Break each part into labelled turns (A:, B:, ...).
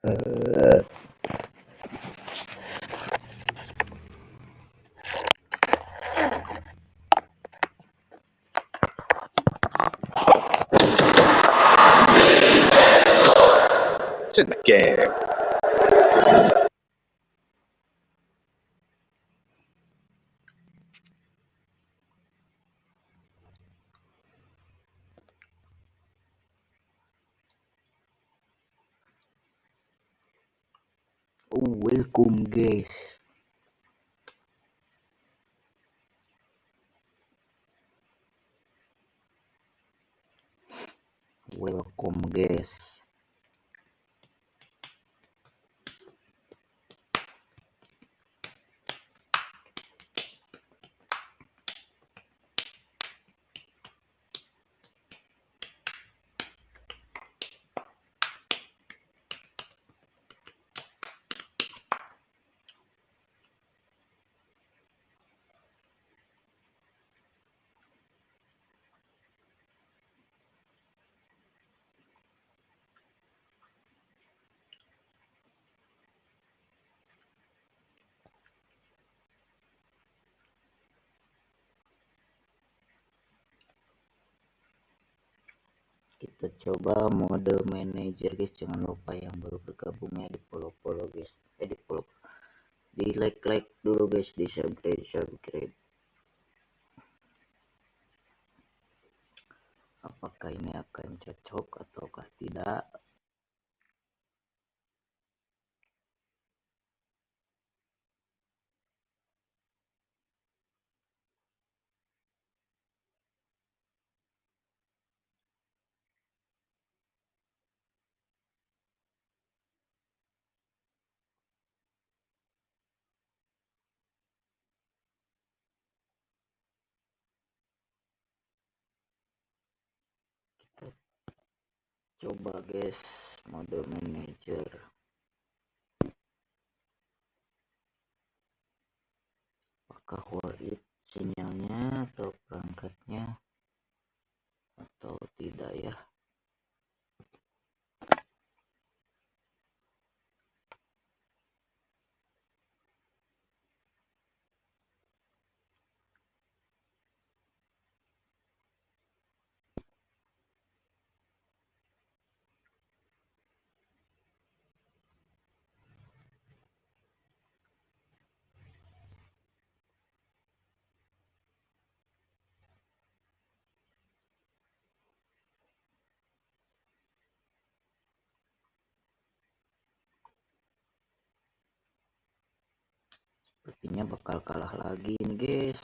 A: Eh,
B: It's in the game.
A: welcome guys. Welcome guys. Kita coba mode manager guys. Jangan lupa yang baru bergabung ya di follow guys. Di follow, di like dulu guys, di subscribe. Apakah ini akan cocok ataukah tidak? Coba guys mode manager. Apakah worth it sinyalnya atau perangkatnya atau tidak ya? Sepertinya bakal kalah lagi nih guys.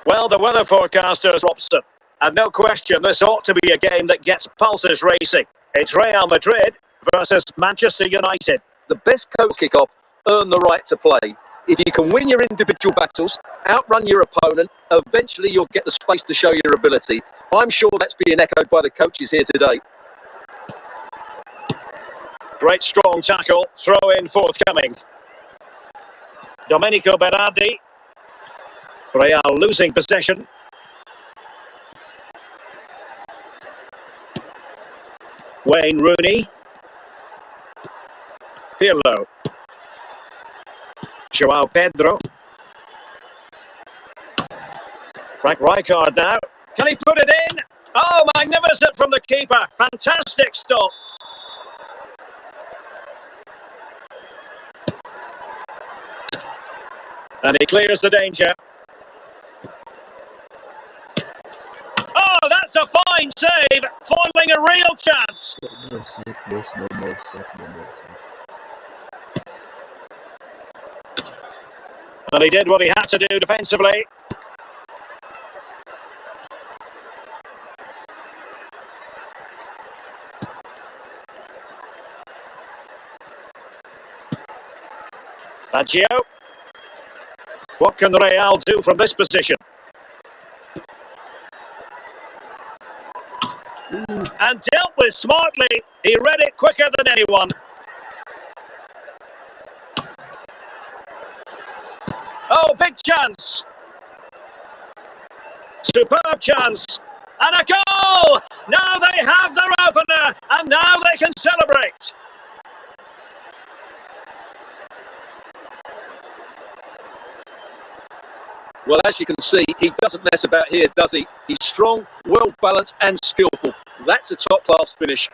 C: Well, the weather forecasters opposite, and no question this ought to be a game that gets pulses racing. It's Real Madrid versus Manchester United.
B: The best coach kick-off earn the right to play. If you can win your individual battles, outrun your opponent, eventually you'll get the space to show your ability. I'm sure that's being echoed by the coaches here today.
C: Great strong tackle, throw in forthcoming. Domenico Berardi. Real losing possession. Wayne Rooney. Pirlo. Joao Pedro. Frank Rijkaard now. Can he put it in? Oh, magnificent from the keeper. Fantastic stop. And he clears the danger. Oh, that's a fine save. Foiling a real chance.
A: Double set.
C: And he did what he had to do defensively. Baggio. What can Real do from this position? And dealt with smartly. He read it quicker than anyone. Oh, big chance. Superb chance. And a goal! Now they have their opener, and now they can celebrate.
B: Well, as you can see, he doesn't mess about here, does he? He's strong, well-balanced and skillful. That's a top-class finish.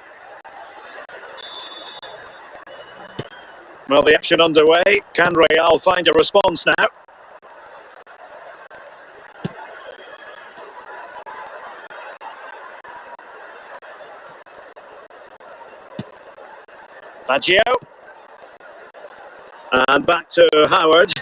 C: Well, the action underway. Can Real find a response now? Baggio. And back to Howard.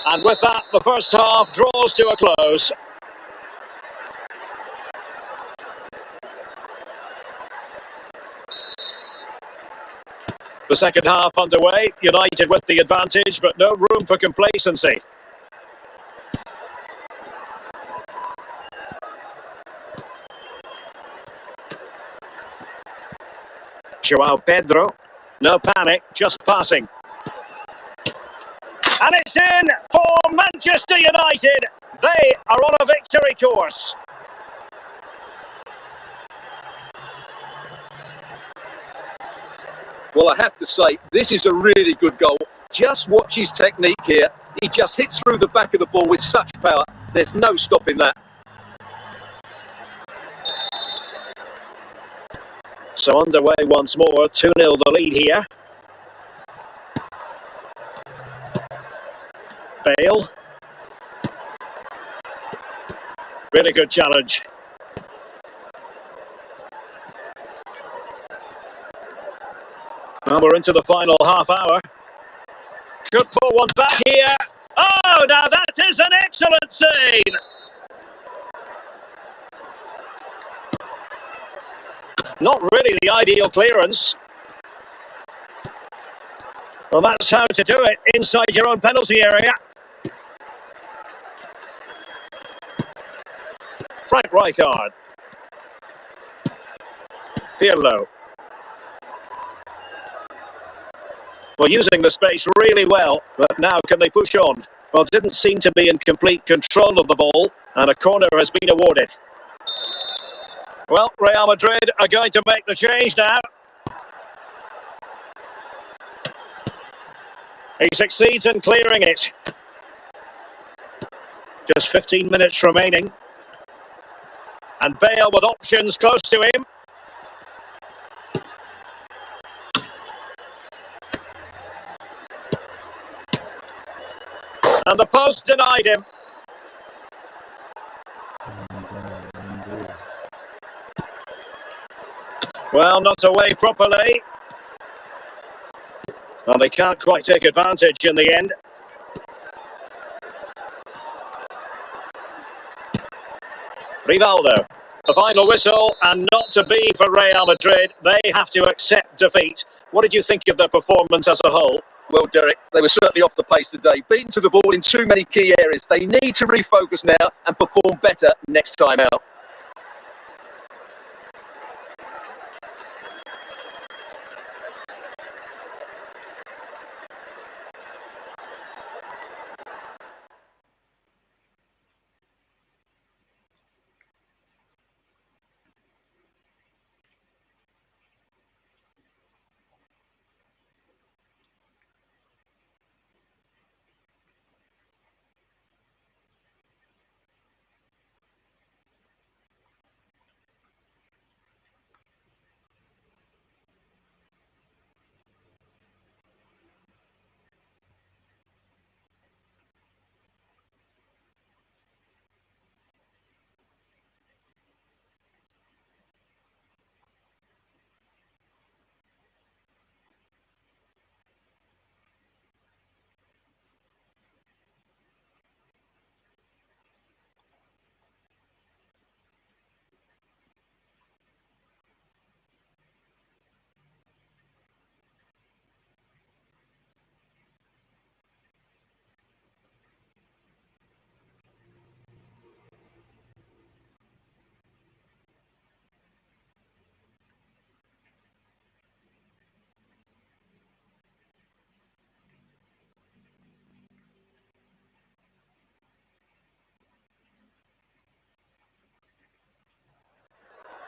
C: And with that, the first half draws to a close. The second half underway. United with the advantage, but no room for complacency. Joao Pedro. No panic, just passing. And it's in for Manchester United. They are on a victory course.
B: Well, I have to say, this is a really good goal. Just watch his technique here. He just hits through the back of the ball with such power. There's no stopping that.
C: So underway once more, 2-0 the lead here. Bale. Really good challenge. Well, we're into the final half hour. Could put one back here. Oh, now that is an excellent save. Not really the ideal clearance. Well, that's how to do it inside your own penalty area. Frank Rijkaard. Pirlo. Well, using the space really well, but now can they push on? Well, didn't seem to be in complete control of the ball, and a corner has been awarded. Well, Real Madrid are going to make the change now. He succeeds in clearing it. Just 15 minutes remaining. And Bale with options close to him. And the post denied him. Well, not away properly. Well, they can't quite take advantage in the end. Rivaldo. The final whistle, and not to be for Real Madrid. They have to accept defeat. What did you think of their performance as a whole?
B: Well, Derek, they were certainly off the pace today. Beaten to the ball in too many key areas. They need to refocus now and perform better next time out.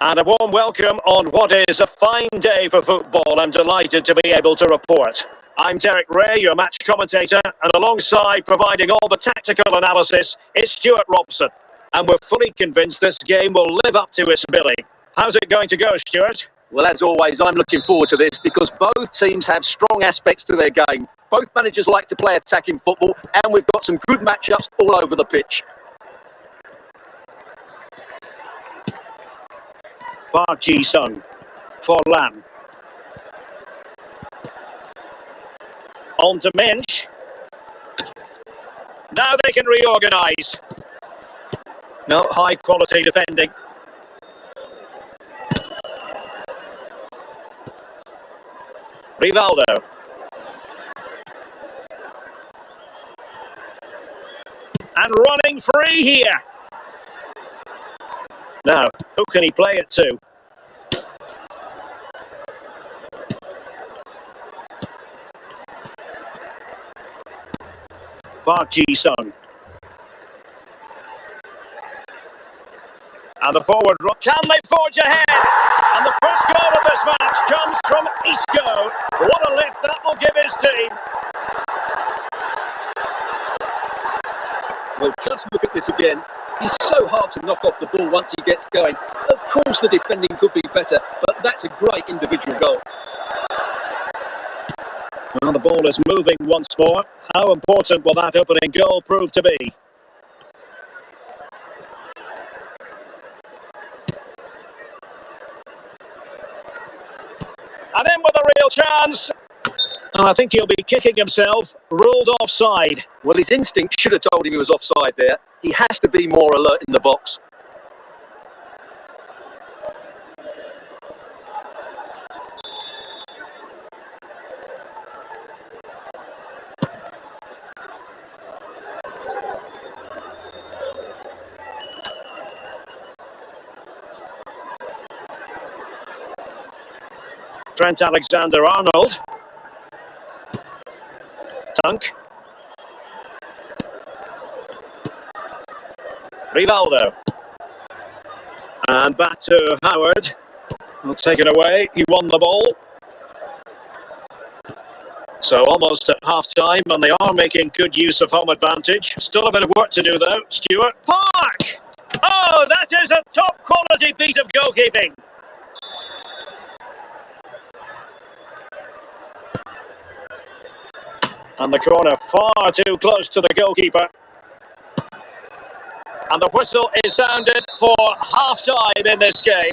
C: And a warm welcome on what is a fine day for football. I'm delighted to be able to report. I'm Derek Ray, your match commentator, and alongside providing all the tactical analysis is Stuart Robson. And we're fully convinced this game will live up to its billing. How's it going to go, Stuart?
B: Well, as always, I'm looking forward to this because both teams have strong aspects to their game. Both managers like to play attacking football, and we've got some good matchups all over the pitch.
C: Park Ji-sung for Lam. On to Minch. Now they can reorganise. No, high quality defending. Rivaldo. And running free here. Now, who can he play it to? Park Ji-sung. And the forward rock. Can they forge ahead? And the first goal of this match comes from Isco. What a lift that will give his team.
B: Well, just look at this again. He's so hard to knock off the ball once he gets going. Of course the defending could be better, but that's a great individual goal.
C: Well, the ball is moving once more. How important will that opening goal prove to be? And in with a real chance. I think he'll be kicking himself. Ruled offside.
B: Well, his instinct should have told him he was offside there. He has to be more alert in the box.
C: Trent Alexander-Arnold. Dunk. Rivaldo. And back to Howard. Well, taken away. He won the ball. So almost at half-time, and they are making good use of home advantage. Still a bit of work to do, though. Stuart. Park! Oh, that is a top-quality piece of goalkeeping. And the corner far too close to the goalkeeper. And the whistle is sounded for half-time in this game.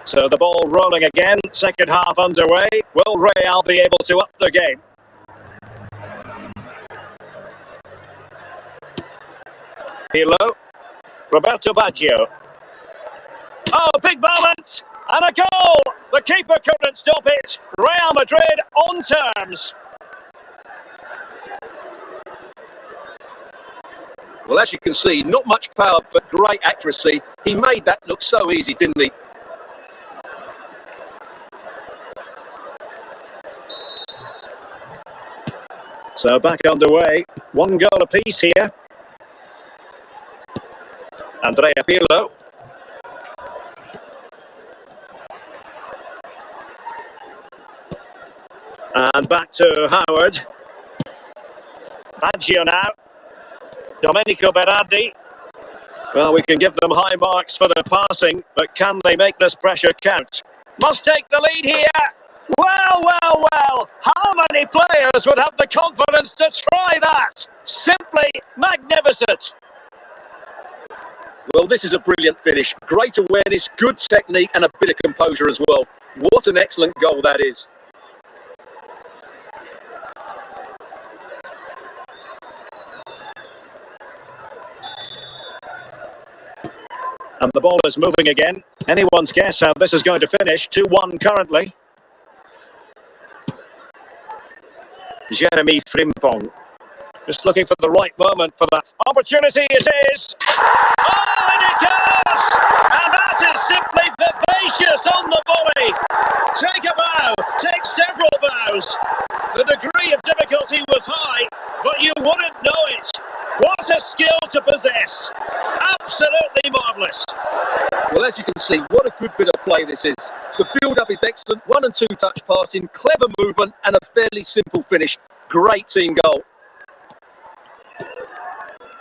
C: So the ball rolling again, second half underway. Will Real be able to up the game? Hilo. Roberto Baggio. Oh, big balance! And a goal! The keeper couldn't stop it. Real Madrid on terms.
B: Well, as you can see, not much power, but great accuracy. He made that look so easy, didn't he?
C: So back underway. One goal apiece here. Andrea Pirlo. And back to Howard. Baggio now. Domenico Berardi. Well, we can give them high marks for their passing, but can they make this pressure count? Must take the lead here. Well. How many players would have the confidence to try that? Simply magnificent.
B: Well, this is a brilliant finish. Great awareness, good technique, and a bit of composure as well. What an excellent goal that is.
C: And the ball is moving again. Anyone's guess how this is going to finish. 2-1 currently. Jeremy Frimpong. Just looking for the right moment for that opportunity. It is. Oh, and it goes! And that is simply vivacious on the volley. Take a bow, take several bows. The degree of difficulty was high, but you wouldn't know it. What a skill to possess. Absolutely marvellous.
B: Well, as you can see, what a good bit of play this is. The build-up is excellent, 1 and 2 touch passing, clever movement and a fairly simple finish. Great team goal.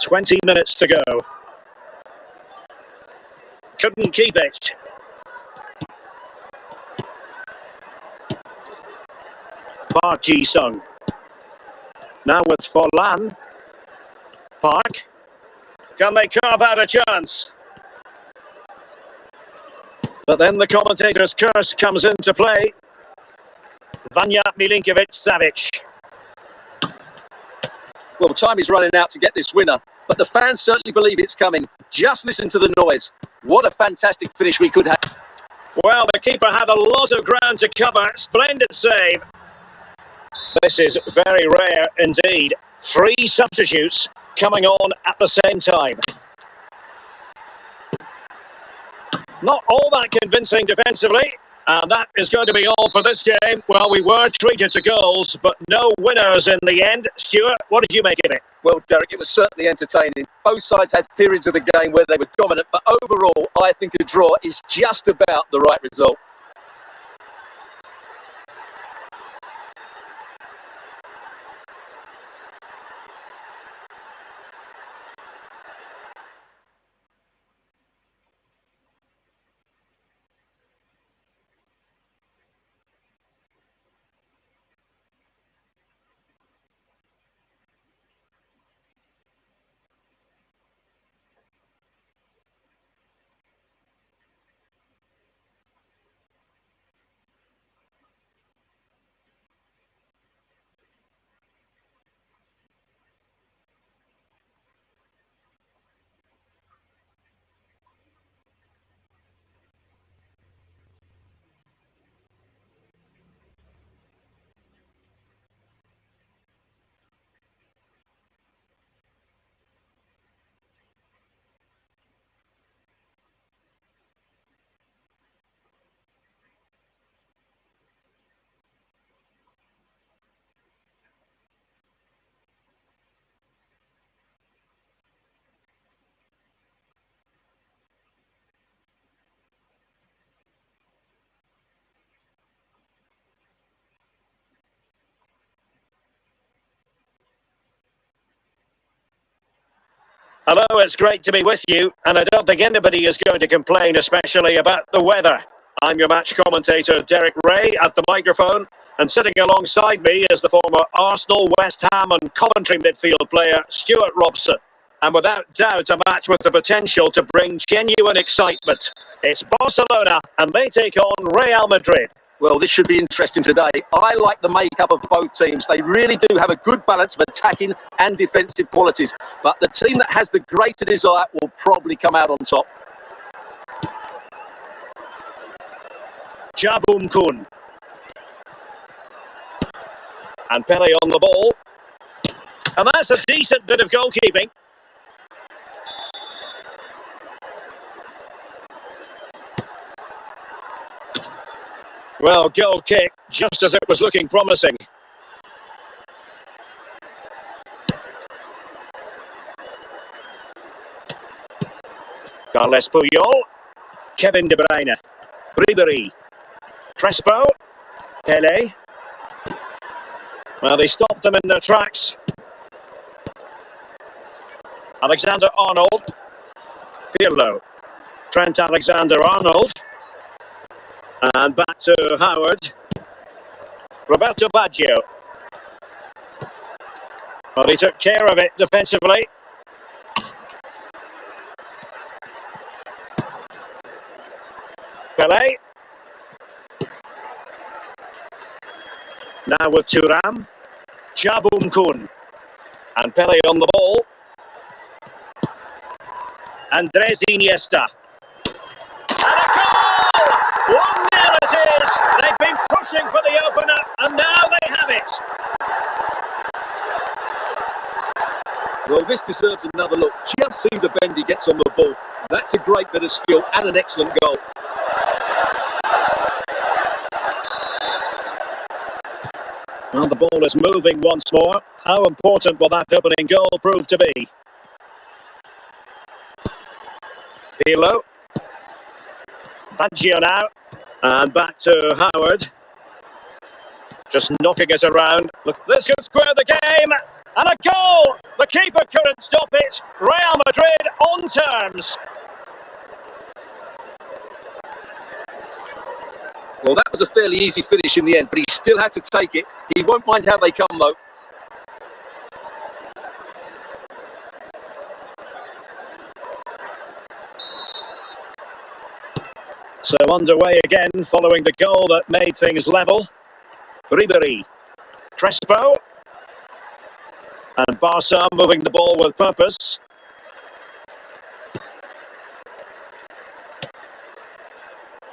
C: 20 minutes to go. Couldn't keep it. Park Ji-sung. Now with Forlan. Park. Can they carve out a chance? But then the commentator's curse comes into play. Vanja Milinkovic-Savic.
B: Well, time is running out to get this winner, but the fans certainly believe it's coming. Just listen to the noise. What a fantastic finish we could have.
C: Well, the keeper had a lot of ground to cover. Splendid save. This is very rare indeed. 3 substitutes coming on at the same time. Not all that convincing defensively. And that is going to be all for this game. Well, we were treated to goals, but no winners in the end. Stuart, what did you make of it?
B: Well, Derek, it was certainly entertaining. Both sides had periods of the game where they were dominant, but overall, I think a draw is just about the right result.
C: Hello, it's great to be with you, and I don't think anybody is going to complain, especially about the weather. I'm your match commentator, Derek Ray, at the microphone, and sitting alongside me is the former Arsenal, West Ham and Coventry midfield player, Stuart Robson. And without doubt, a match with the potential to bring genuine excitement. It's Barcelona, and they take on Real Madrid.
B: Well, this should be interesting today. I like the makeup of both teams. They really do have a good balance of attacking and defensive qualities. But the team that has the greater desire will probably come out on top.
C: Jabum Kun. And Pele on the ball. And that's a decent bit of goalkeeping. Well, goal kick, just as it was looking promising. Carles Puyol, Kevin De Bruyne, Ribéry, Crespo, Pele. Well, they stopped them in their tracks. Alexander-Arnold, Pirlo, Trent Alexander-Arnold. And back to Howard. Roberto Baggio. Well, he took care of it defensively. Pele. Now with Thuram. Jabum Kun. And Pele on the ball. Andres Iniesta. They've been pushing for the opener, and now they have it.
B: Well, this deserves another look. Just see the bend he gets on the ball. That's a great bit of skill and an excellent goal.
C: Well, the ball is moving once more. How important will that opening goal prove to be? Pirlo. Baggio now. And back to Howard. Just knocking it around. Look, this could square the game. And a goal! The keeper couldn't stop it. Real Madrid on terms.
B: Well, that was a fairly easy finish in the end, but he still had to take it. He won't mind how they come, though.
C: So underway again following the goal that made things level. Ribery. Crespo. And Barca moving the ball with purpose.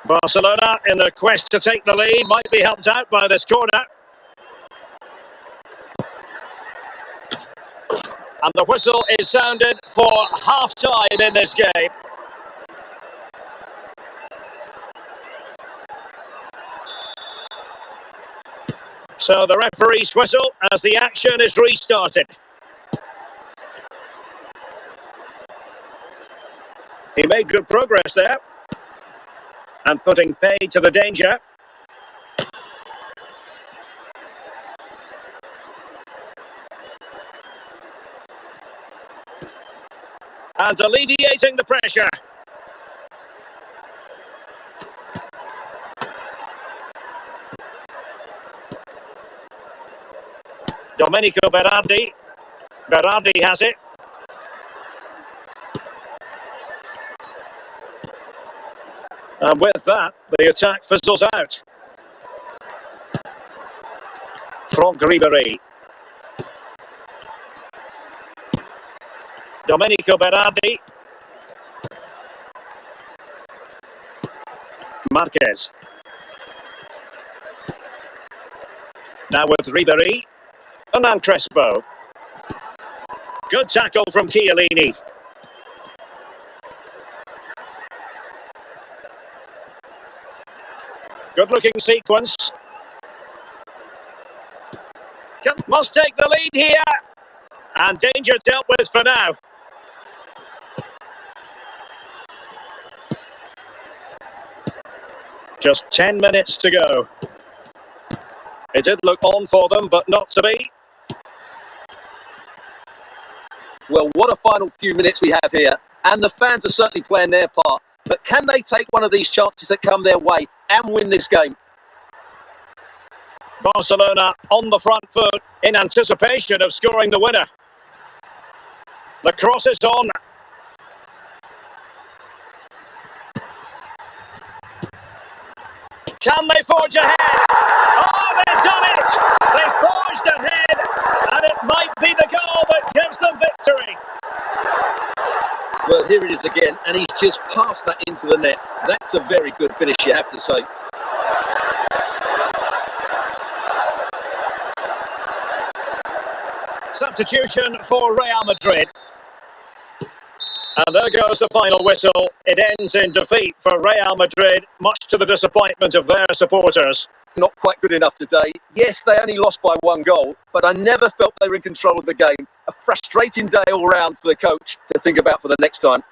C: Barcelona in the quest to take the lead might be helped out by this corner. And the whistle is sounded for half-time in this game. So the referee's whistle as the action is restarted. He made good progress there. And putting paid to the danger. And alleviating the pressure. Domenico Berardi. Berardi has it. And with that, the attack fizzles out. Franck Ribéry. Domenico Berardi. Marquez. Now with Ribéry. Hernan Crespo. Good tackle from Chiellini. Good looking sequence. Must take the lead here. And danger dealt with for now. Just 10 minutes to go. It did look on for them, but not to be.
B: Well, what a final few minutes we have here. And the fans are certainly playing their part. But can they take one of these chances that come their way and win this game?
C: Barcelona on the front foot in anticipation of scoring the winner. The cross is on. Can they forge ahead? Oh, they've done it! They forged ahead, and it might be the goal that gives them victory.
B: Well, here it is again, and he's just passed that into the net. That's a very good finish, you have to say.
C: Substitution for Real Madrid. And there goes the final whistle. It ends in defeat for Real Madrid, much to the disappointment of their supporters.
B: Not quite good enough today. Yes, they only lost by 1 goal, but I never felt they were in control of the game. A frustrating day all round for the coach to think about for the next time.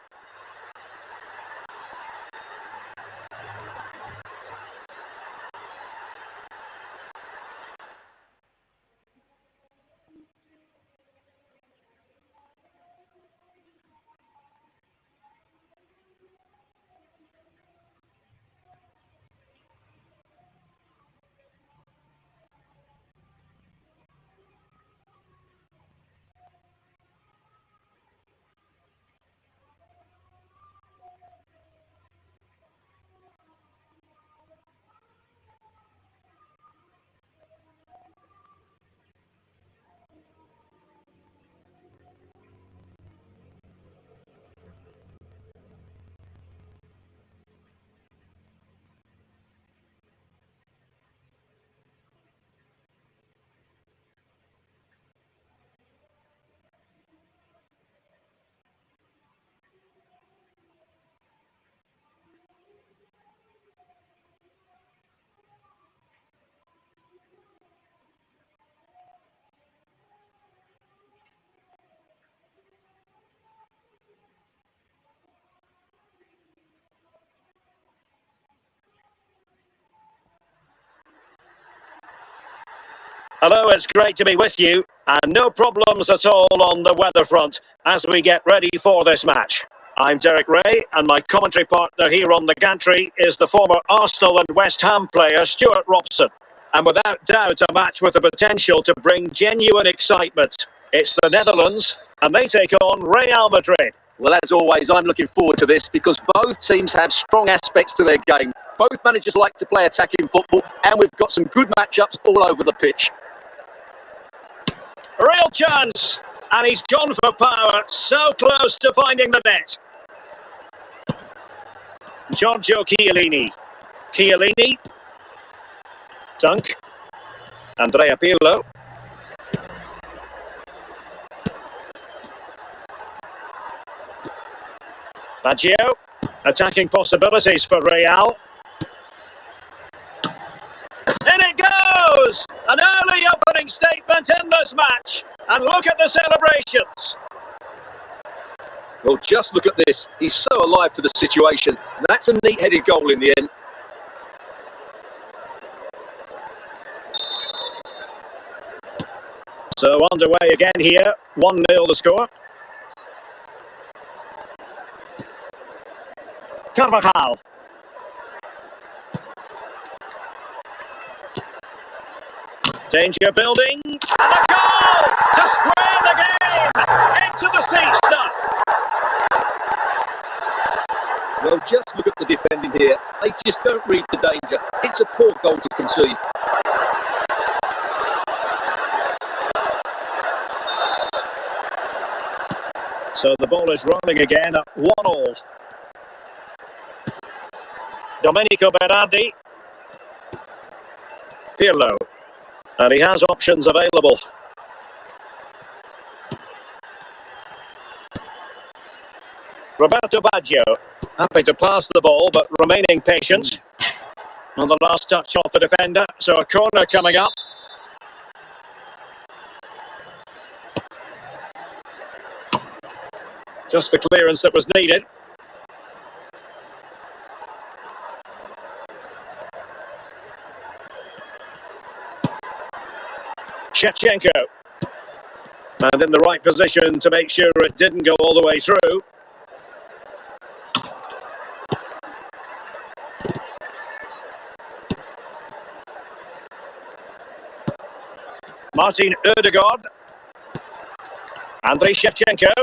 C: Hello, it's great to be with you, and no problems at all on the weather front as we get ready for this match. I'm Derek Ray, and my commentary partner here on the gantry is the former Arsenal and West Ham player Stuart Robson. And without doubt, a match with the potential to bring genuine excitement. It's the Netherlands, and they take on Real Madrid.
B: Well, as always, I'm looking forward to this because both teams have strong aspects to their game. Both managers like to play attacking football, and we've got some good matchups all over the pitch.
C: A real chance, and he's gone for power, so close to finding the net. Giorgio Chiellini. Dunk. Andrea Pirlo. Baggio. Attacking possibilities for Real. In it goes! An early opening statement in this match. And look at the celebrations.
B: Well, just look at this. He's so alive to the situation. That's a neat-headed goal in the end.
C: So underway again here. 1-0 the score. Carvajal. Danger building. And a goal to square the game. Into the seat stuff.
B: Well, just look at the defending here. They just don't read the danger. It's a poor goal to concede.
C: So the ball is rolling again at 1-1. Domenico Berardi. Pirlo. And he has options available. Roberto Baggio. Happy to pass the ball, but remaining patient. On the last touch off the defender, so a corner coming up. Just the clearance that was needed. Shevchenko. And in the right position to make sure it didn't go all the way through. Martin Ødegaard. Andriy Shevchenko.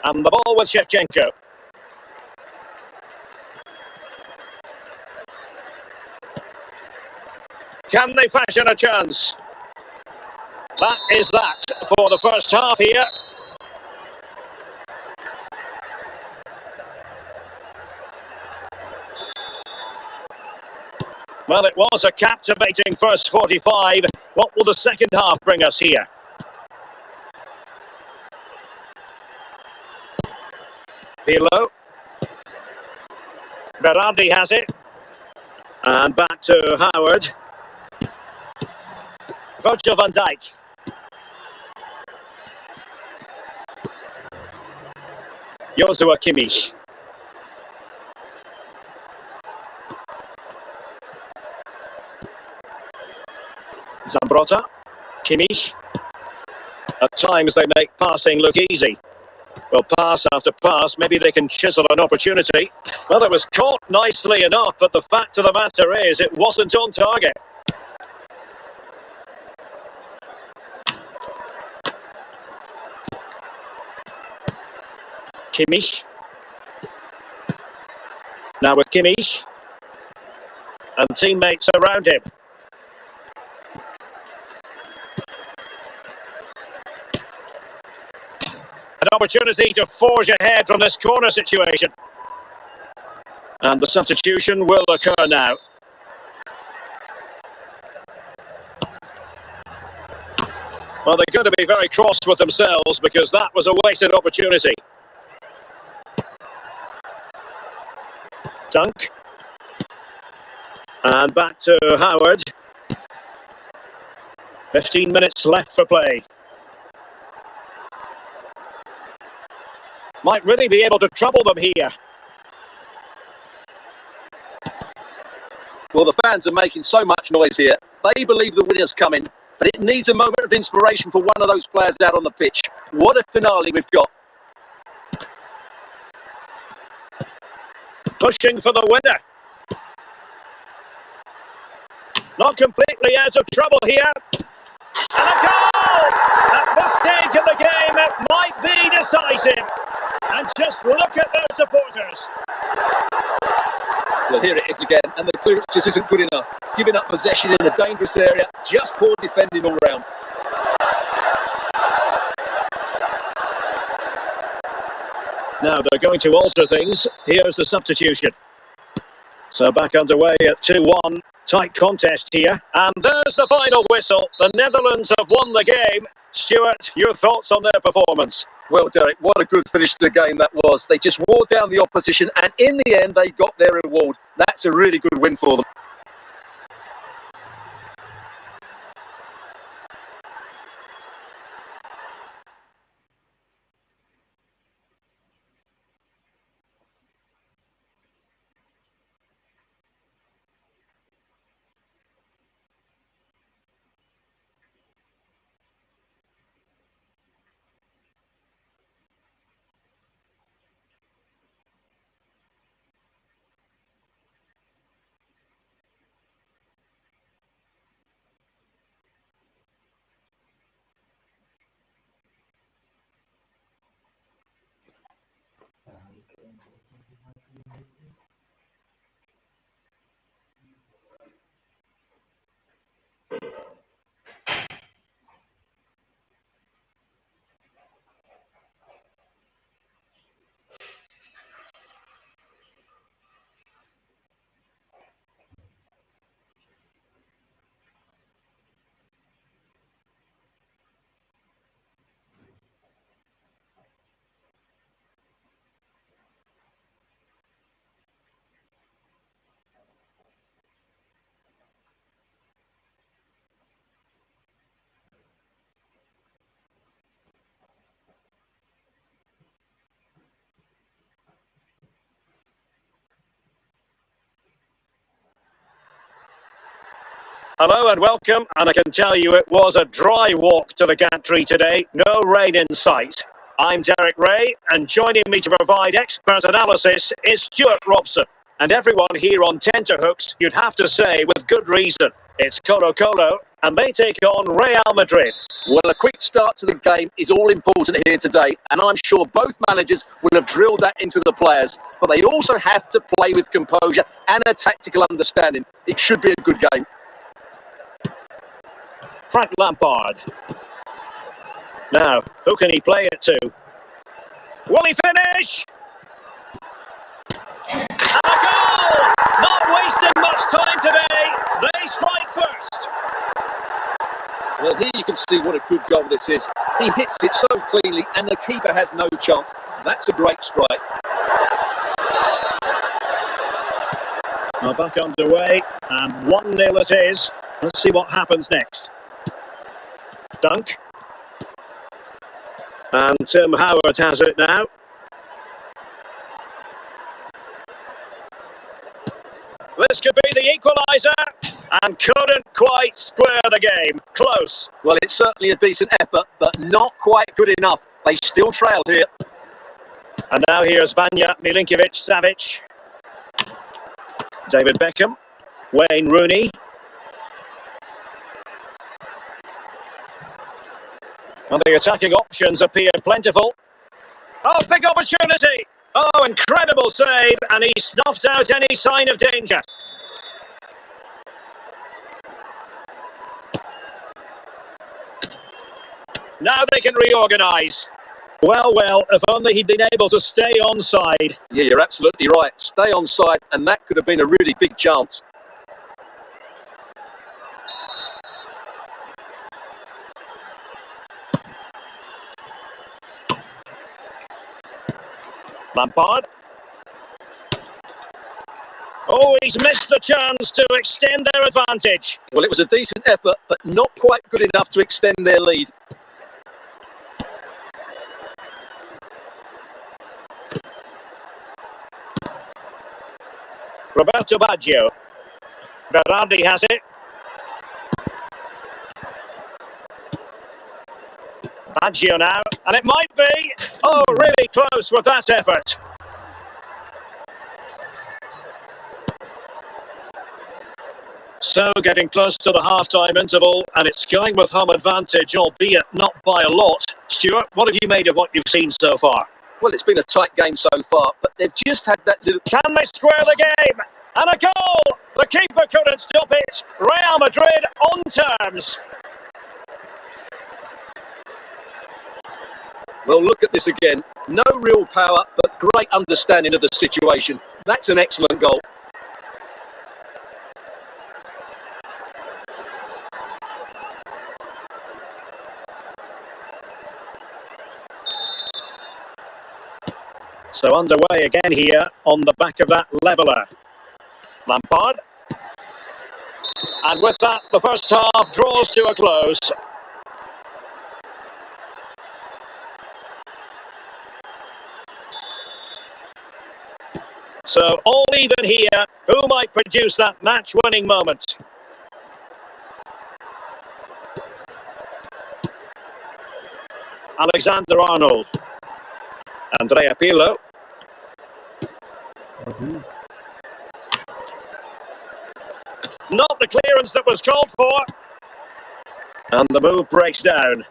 C: And the ball with Shevchenko. Can they fashion a chance? That is that for the first half here. Well, it was a captivating first 45. What will the second half bring us here? Pirlo. Berardi has it. And back to Howard. Virgil van Dijk. Joshua Kimmich. Zambrotta. Kimmich. At times they make passing look easy. Well, pass after pass, maybe they can chisel an opportunity. Well, it was caught nicely enough, but the fact of the matter is it wasn't on target. Kimmich. Now with Kimmich. And teammates around him. An opportunity to forge ahead from this corner situation. And the substitution will occur now. Well, they're going to be very cross with themselves because that was a wasted opportunity. Dunk. And back to Howard. 15 minutes left for play. Might really be able to trouble them here.
B: Well, the fans are making so much noise here. They believe the winner's coming, but it needs a moment of inspiration for one of those players out on the pitch. What a finale we've got.
C: Pushing for the winner. Not completely out of trouble here. And a goal! At this stage of the game, it might be decisive. And just look at their supporters.
B: Well, here it is again, and the clearance just isn't good enough. Giving up possession in a dangerous area, just poor defending all round.
C: Now they're going to alter things. Here's the substitution. So back underway at 2-1. Tight contest here. And there's the final whistle. The Netherlands have won the game. Stuart, your thoughts on their performance?
B: Well, Derek, what a good finish to the game that was. They just wore down the opposition, and in the end, they got their reward. That's a really good win for them.
C: Hello and welcome, and I can tell you it was a dry walk to the gantry today, no rain in sight. I'm Derek Ray, and joining me to provide expert analysis is Stuart Robson. And everyone here on tenterhooks, you'd have to say with good reason, it's Colo Colo, and they take on Real Madrid.
B: Well, a quick start to the game is all important here today, and I'm sure both managers will have drilled that into the players, but they also have to play with composure and a tactical understanding. It should be a good game.
C: Frank Lampard. Now, who can he play it to? Will he finish? And a goal! Not wasting much time today. They strike first.
B: Well, here you can see what a good goal this is. He hits it so cleanly, and the keeper has no chance. That's a great strike.
C: Now back underway, and 1-0 it is. Let's see what happens next. Dunk. And Tim Howard has it now. This could be the equaliser, and couldn't quite square the game. Close.
B: Well, it's certainly a decent effort, but not quite good enough. They still trail here.
C: And now here's Vanja Milinkovic-Savic. David Beckham. Wayne Rooney. And the attacking options appear plentiful. Oh, big opportunity! Oh, incredible save, and he snuffed out any sign of danger. Now they can reorganise. Well, if only he'd been able to stay onside.
B: Yeah, you're absolutely right. Stay onside, and that could have been a really big chance.
C: Lampard. Oh, he's missed the chance to extend their advantage.
B: Well, it was a decent effort, but not quite good enough to extend their lead.
C: Roberto Baggio. Berardi has it. Baggio now, and it might be. Oh, really close with that effort. So getting close to the half-time interval, and it's going with home advantage, albeit not by a lot. Stuart, what have you made of what you've seen so far?
B: Well, it's been a tight game so far, but they've just had that little...
C: Can they square the game? And a goal! The keeper couldn't stop it. Real Madrid on terms.
B: Well, look at this again. No real power, but great understanding of the situation. That's an excellent goal.
C: So underway again here on the back of that leveller. Lampard. And with that, the first half draws to a close. So all even here. Who might produce that match-winning moment? Alexander-Arnold. Andrea Pirlo. Not the clearance that was called for. And the move breaks down.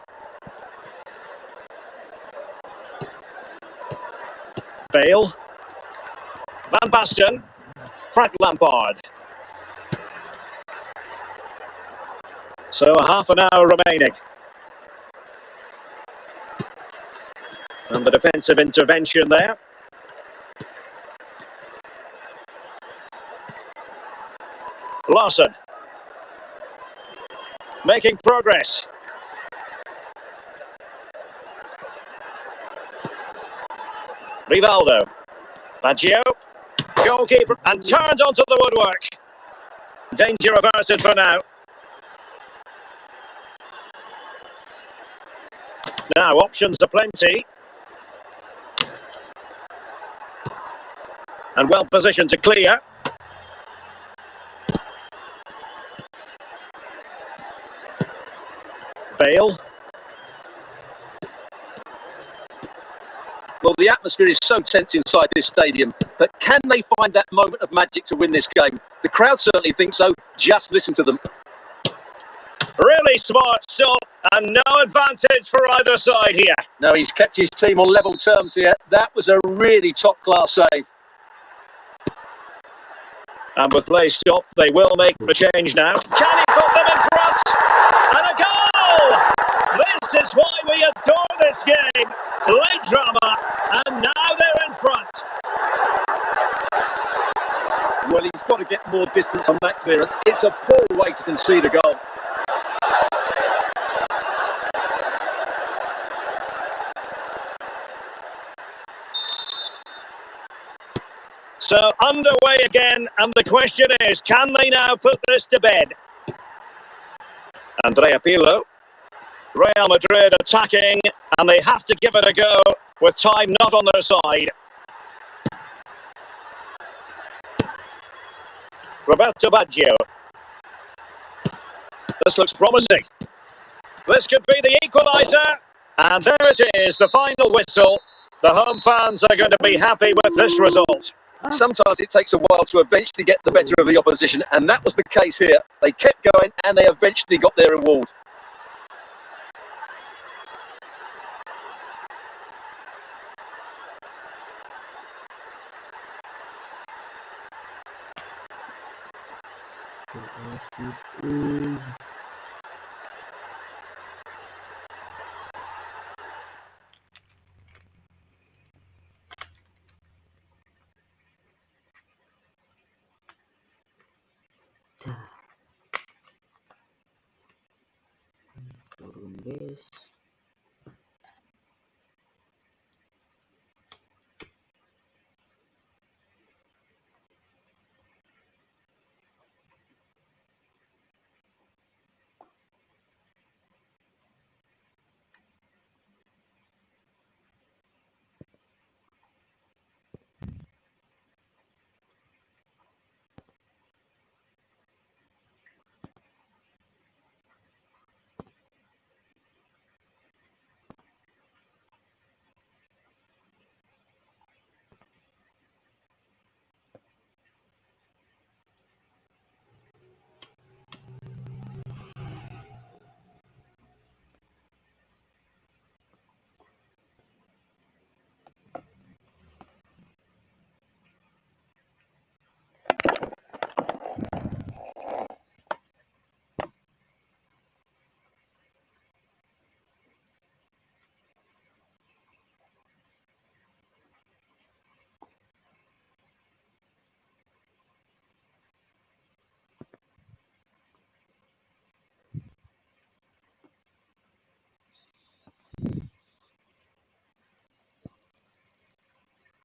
C: Bale. Van Basten. Frank Lampard. So half an hour remaining. And the defensive intervention there. Larson. Making progress. Rivaldo. Baggio. Goalkeeper and turned onto the woodwork. Danger averted for now. Now options are plenty. And well positioned to clear. Bale.
B: Well, the atmosphere is so tense inside this stadium, but can they find that moment of magic to win this game? The crowd certainly thinks so. Just listen to them.
C: Really smart stop, and no advantage for either side here.
B: No, he's kept his team on level terms here. That was a really top-class save.
C: And with play stopped, they will make the change now. Can he put them in front? And a goal! This is why we adore this game. Late drama, and now they're in front.
B: Well, he's got to get more distance on that clearance. It's a poor way to concede a goal.
C: So underway again, and the question is, can they now put this to bed? Andrea Pirlo. Real Madrid attacking, and they have to give it a go with time not on their side. Roberto Baggio. This looks promising. This could be the equaliser, and there it is, the final whistle. The home fans are going to be happy with this result.
B: Sometimes it takes a while to eventually get the better of the opposition, and that was the case here. They kept going, and they eventually got their reward.